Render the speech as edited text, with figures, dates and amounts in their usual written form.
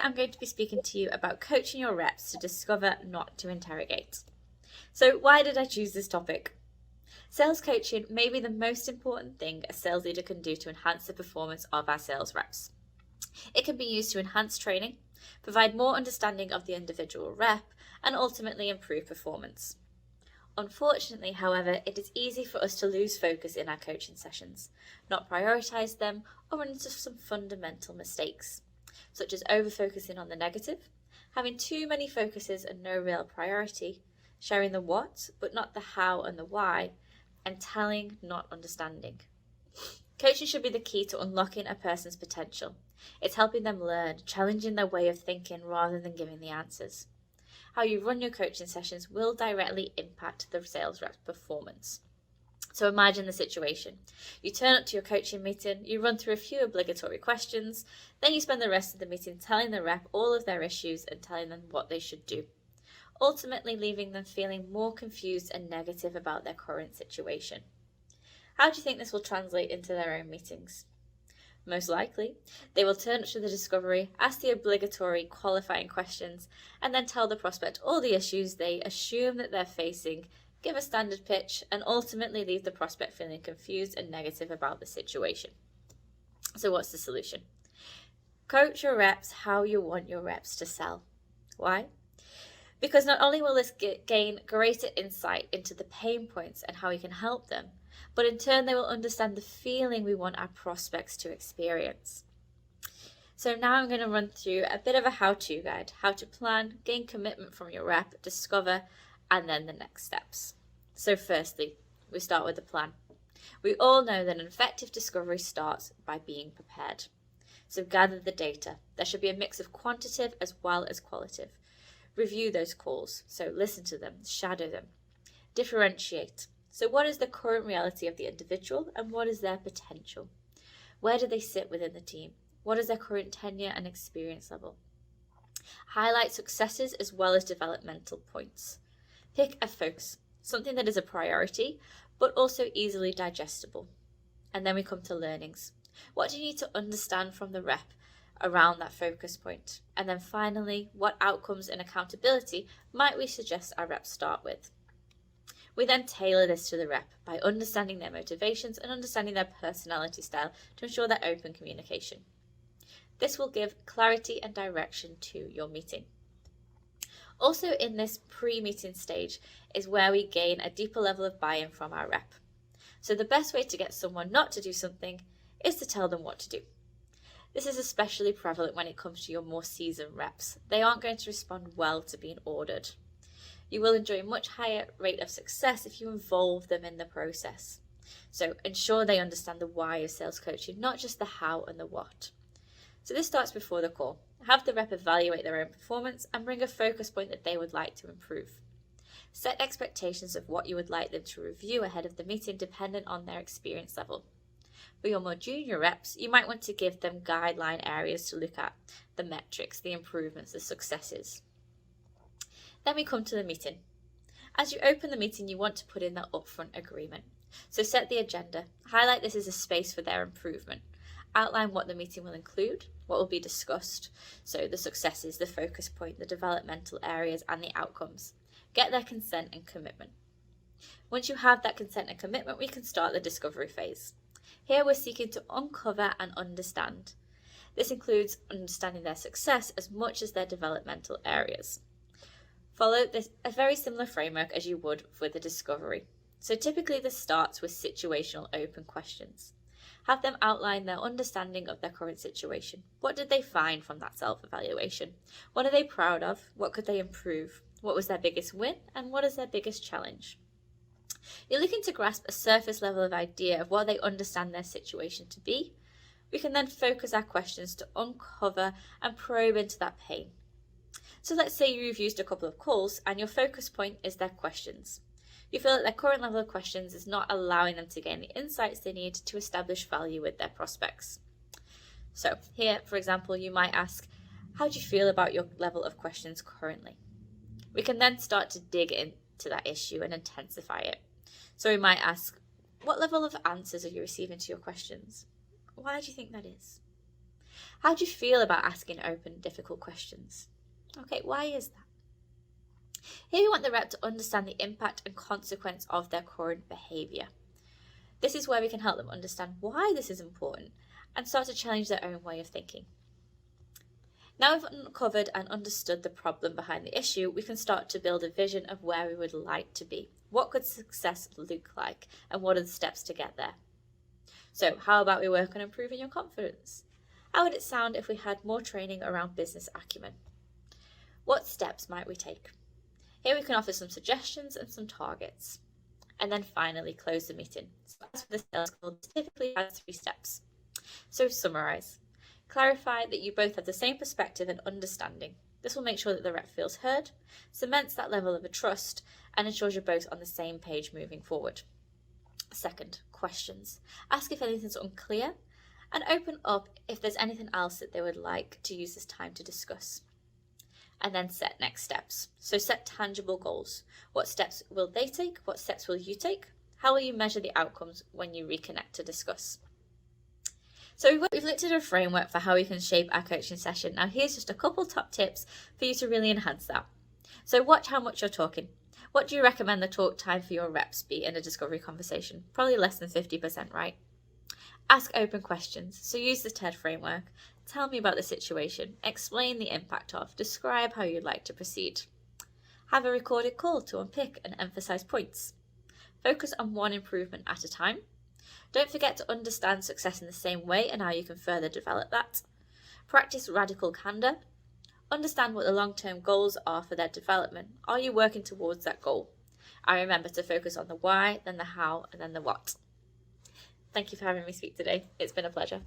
I'm going to be speaking to you about coaching your reps to discover, not to interrogate. So why did I choose this topic? Sales coaching may be the most important thing a sales leader can do to enhance the performance of our sales reps. It can be used to enhance training, provide more understanding of the individual rep, and ultimately improve performance. Unfortunately, however, it is easy for us to lose focus in our coaching sessions, not prioritize them, or run into some fundamental mistakes, such as over-focusing on the negative, having too many focuses and no real priority, sharing the what, but not the how and the why, and telling, not understanding. Coaching should be the key to unlocking a person's potential. It's helping them learn, challenging their way of thinking rather than giving the answers. How you run your coaching sessions will directly impact the sales rep's performance. So imagine the situation. You turn up to your coaching meeting, you run through a few obligatory questions, then you spend the rest of the meeting telling the rep all of their issues and telling them what they should do, ultimately leaving them feeling more confused and negative about their current situation. How do you think this will translate into their own meetings? Most likely, they will turn up to the discovery, ask the obligatory qualifying questions, and then tell the prospect all the issues they assume that they're facing, give a standard pitch, and ultimately leave the prospect feeling confused and negative about the situation. So what's the solution? Coach your reps how you want your reps to sell. Why? Because not only will this gain greater insight into the pain points and how we can help them, but in turn they will understand the feeling we want our prospects to experience. So now I'm going to run through a bit of a how-to guide, how to plan, gain commitment from your rep, discover, and then the next steps. So firstly, we start with the plan. We all know that an effective discovery starts by being prepared. So gather the data. There should be a mix of quantitative as well as qualitative. Review those calls, so listen to them, shadow them. Differentiate. So what is the current reality of the individual and what is their potential? Where do they sit within the team? What is their current tenure and experience level? Highlight successes as well as developmental points. Pick a focus, something that is a priority, but also easily digestible. And then we come to learnings. What do you need to understand from the rep around that focus point? And then finally, what outcomes and accountability might we suggest our reps start with? We then tailor this to the rep by understanding their motivations and understanding their personality style to ensure that open communication. This will give clarity and direction to your meeting. Also in this pre-meeting stage is where we gain a deeper level of buy-in from our rep. So the best way to get someone not to do something is to tell them what to do. This is especially prevalent when it comes to your more seasoned reps. They aren't going to respond well to being ordered. You will enjoy a much higher rate of success if you involve them in the process. So ensure they understand the why of sales coaching, not just the how and the what. So this starts before the call. Have the rep evaluate their own performance and bring a focus point that they would like to improve. Set expectations of what you would like them to review ahead of the meeting dependent on their experience level. For your more junior reps, you might want to give them guideline areas to look at, the metrics, the improvements, the successes. Then we come to the meeting. As you open the meeting, you want to put in that upfront agreement. So set the agenda. Highlight this as a space for their improvement. Outline what the meeting will include, what will be discussed, so the successes, the focus point, the developmental areas, and the outcomes. Get their consent and commitment. Once you have that consent and commitment, we can start the discovery phase. Here we're seeking to uncover and understand. This includes understanding their success as much as their developmental areas. Follow a very similar framework as you would with the discovery. So typically this starts with situational open questions. Have them outline their understanding of their current situation. What did they find from that self-evaluation? What are they proud of? What could they improve? What was their biggest win? And what is their biggest challenge? You're looking to grasp a surface level of idea of what they understand their situation to be. We can then focus our questions to uncover and probe into that pain. So let's say you've used a couple of calls and your focus point is their questions. You feel that their current level of questions is not allowing them to gain the insights they need to establish value with their prospects. So here, for example, you might ask, how do you feel about your level of questions currently? We can then start to dig into that issue and intensify it. So we might ask, what level of answers are you receiving to your questions? Why do you think that is? How do you feel about asking open, difficult questions? Okay, why is that? Here we want the rep to understand the impact and consequence of their current behaviour. This is where we can help them understand why this is important and start to challenge their own way of thinking. Now we've uncovered and understood the problem behind the issue, we can start to build a vision of where we would like to be. What could success look like, and what are the steps to get there? So how about we work on improving your confidence? How would it sound if we had more training around business acumen? What steps might we take? Here we can offer some suggestions and some targets. And then finally close the meeting. So as for the sales call, this typically has 3 steps. So to summarise, clarify that you both have the same perspective and understanding. This will make sure that the rep feels heard, cements that level of a trust, and ensures you're both on the same page moving forward. Second, questions. Ask if anything's unclear, and open up if there's anything else that they would like to use this time to discuss. And then set next steps. So set tangible goals. What steps will they take? What steps will you take? How will you measure the outcomes when you reconnect to discuss? So we've looked at a framework for how we can shape our coaching session. Now here's just a couple top tips for you to really enhance that. So watch how much you're talking. What do you recommend the talk time for your reps be in a discovery conversation? Probably less than 50%, right? Ask open questions. So use the TED framework. Tell me about the situation. Explain the impact of. Describe how you'd like to proceed. Have a recorded call to unpick and emphasize points. Focus on one improvement at a time. Don't forget to understand success in the same way and how you can further develop that. Practice radical candor. Understand what the long-term goals are for their development. Are you working towards that goal? And remember to focus on the why, then the how, and then the what. Thank you for having me speak today. It's been a pleasure.